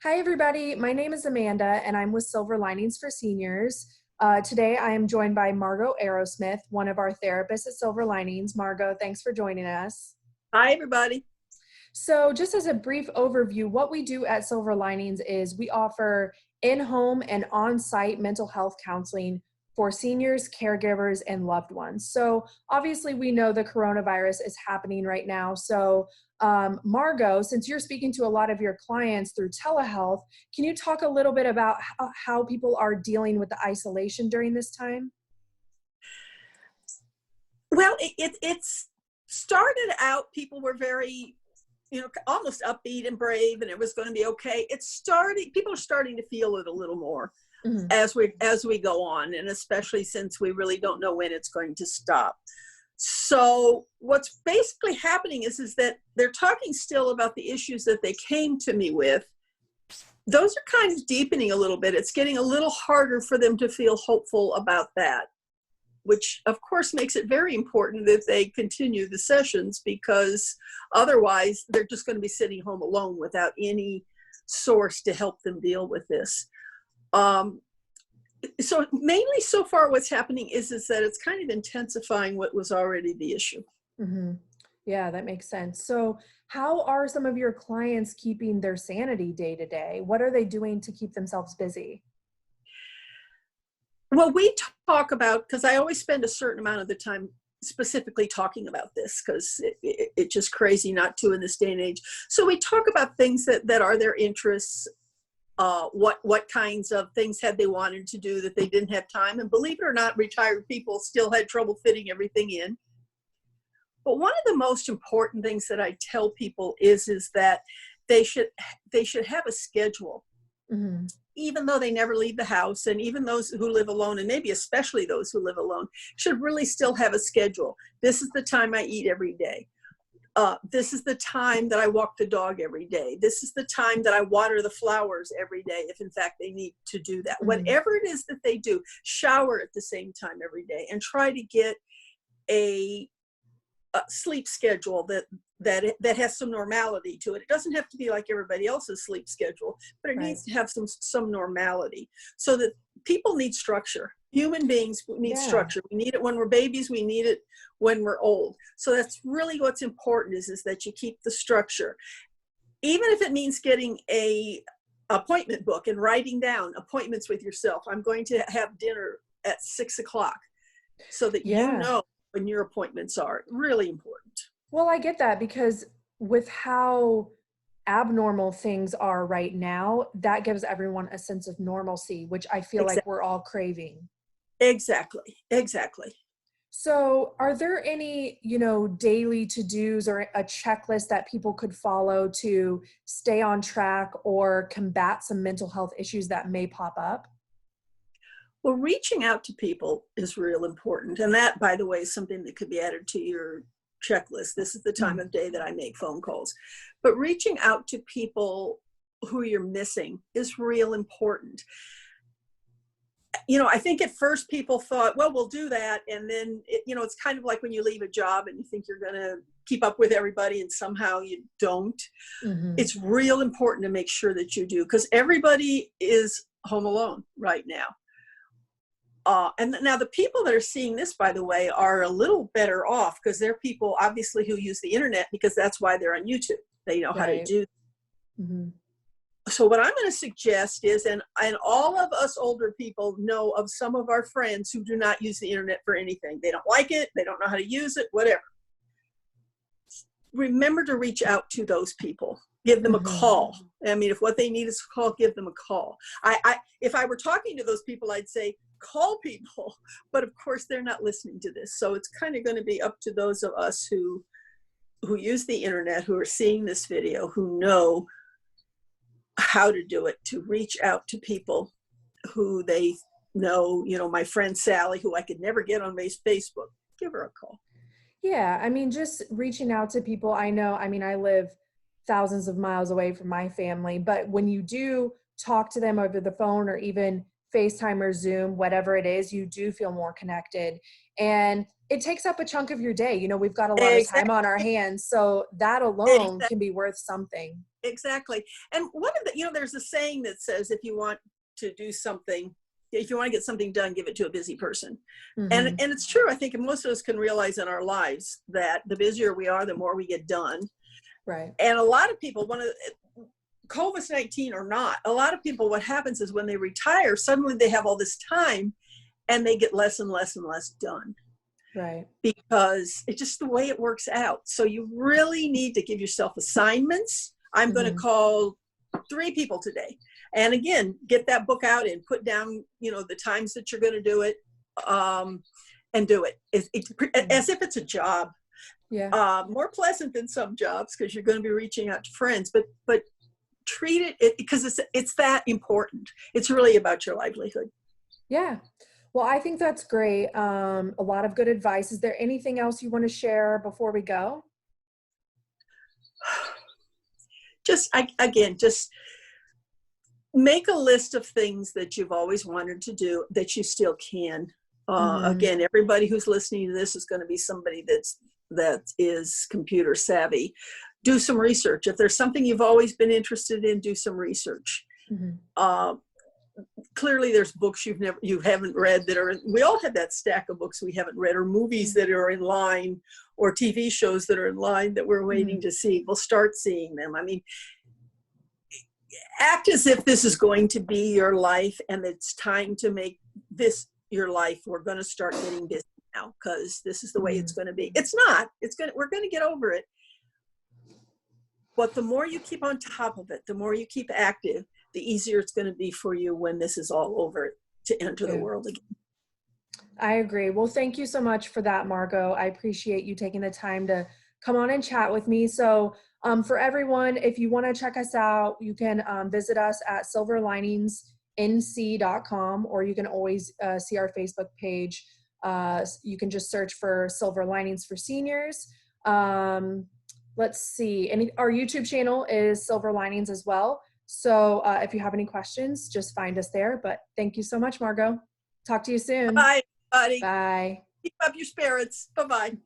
Hi, everybody. My name is Amanda, and I'm with Silver Linings for Seniors. Today, I am joined by Margo Arrowsmith, one of our therapists at Silver Linings. Margo, thanks for joining us. Hi, everybody. So, just as a brief overview, what we do at Silver Linings is we offer in-home and on-site mental health counseling for seniors, caregivers, and loved ones. So, obviously, we know the coronavirus is happening right now. So, Margo, since you're speaking to a lot of your clients through telehealth, can you talk a little bit about how people are dealing with the isolation during this time? Well, it's started out, people were very, almost upbeat and brave, and it was going to be okay. People are starting to feel it a little more Mhm. as we go on, and especially since we really don't know when it's going to stop. So what's basically happening is that they're talking still about the issues that they came to me with. Those are kind of deepening a little bit. It's getting a little harder for them to feel hopeful about that, which of course makes it very important that they continue the sessions, because otherwise they're just going to be sitting home alone without any source to help them deal with this. So mainly so far what's happening is that it's kind of intensifying what was already the issue. Mhm. Yeah, that makes sense. So, how are some of your clients keeping their sanity day to day? What are they doing to keep themselves busy? Well, we talk about, because I always spend a certain amount of the time specifically talking about this, because it's just crazy not to in this day and age. So we talk about things that are their interests, what kinds of things had they wanted to do that they didn't have time. And believe it or not, retired people still had trouble fitting everything in. But one of the most important things that I tell people is that they should have a schedule, Mhm. even though they never leave the house. And even those who live alone, and maybe especially those who live alone, should really still have a schedule. This is the time I eat every day. This is the time that I walk the dog every day. This is the time that I water the flowers every day, if in fact they need to do that. Mhm. Whatever it is that they do, shower at the same time every day, and try to get a sleep schedule that has some normality to it. It doesn't have to be like everybody else's sleep schedule, but it Right. needs to have some normality, so that people need structure. Human beings need Yeah. structure. We need it when we're babies. We need it when we're old. So that's really what's important, is that you keep the structure, even if it means getting a appointment book and writing down appointments with yourself. I'm going to have dinner at 6 o'clock, so that Yeah. when your appointments are. Really important. Well, I get that because with how abnormal things are right now, that gives everyone a sense of normalcy, which I feel like Exactly. we're all craving. Exactly. So, are there any, daily to-dos or a checklist that people could follow to stay on track or combat some mental health issues that may pop up? Well, reaching out to people is real important. And that, by the way, is something that could be added to your checklist. This is the time Mhm. of day that I make phone calls. But reaching out to people who you're missing is real important. I think at first people thought, well, we'll do that. And then, it's kind of like when you leave a job and you think you're going to keep up with everybody, and somehow you don't. Mhm. It's real important to make sure that you do, because everybody is home alone right now. And now the people that are seeing this, by the way, are a little better off, because they're people obviously who use the internet, because that's why they're on YouTube. They know how to Right. do. Mhm. So what I'm going to suggest is, and all of us older people know of some of our friends who do not use the internet for anything. They don't like it. They don't know how to use it, whatever. Remember to reach out to those people. Give them a Mhm. call. I mean, if what they need is a call, give them a call. If I were talking to those people, I'd say call people, but of course they're not listening to this. So it's kind of going to be up to those of us who use the internet, who are seeing this video, who know how to do it, to reach out to people who they know. My friend Sally, who I could never get on Facebook, give her a call. Yeah, I mean, just reaching out to people I know. I mean, I live thousands of miles away from my family, but when you do talk to them over the phone or even FaceTime or Zoom, whatever it is, you do feel more connected. And it takes up a chunk of your day. We've got a lot of time Exactly. on our hands, so that alone can be worth something. exactly. And one of the, there's a saying that says, if you want to do something, if you want to get something done, give it to a busy person. And it's true. I think most of us can realize in our lives that the busier we are, the more we get done. Right. And a lot of people, COVID-19 or not, a lot of people, what happens is when they retire, suddenly they have all this time and they get less and less and less done. Right. Because it's just the way it works out. So you really need to give yourself assignments. I'm going to call 3 people today. And again, get that book out and put down, the times that you're going to do it, and do it as if it's a job. Yeah. More pleasant than some jobs because you're going to be reaching out to friends, but treat it because it's that important. It's really about your livelihood. Yeah. Well, I think that's great. A lot of good advice. Is there anything else you want to share before we go? Just make a list of things that you've always wanted to do that you still can. Again, everybody who's listening to this is going to be somebody that is computer savvy. Do some research. If there's something you've always been interested in, do some research. Clearly there's books you haven't read we all have that stack of books we haven't read, or movies that are in line, or TV shows that are in line that we're waiting to see. We'll start seeing them. I mean, act as if this is going to be your life and it's time to make this your life. We're going to start getting busy now because this is the way it's going to be. It's not. We're going to get over it. But the more you keep on top of it, the more you keep active, the easier it's going to be for you when this is all over to enter the world again. I agree. Well, thank you so much for that, Margo. I appreciate you taking the time to come on and chat with me. So for everyone, if you want to check us out, you can visit us at silverliningsnc.com, or you can always see our Facebook page. You can just search for Silver Linings for Seniors. Let's see. Our YouTube channel is Silver Linings as well. So if you have any questions, just find us there. But thank you so much, Margo. Talk to you soon. Bye, buddy. Bye. Keep up your spirits. Bye-bye.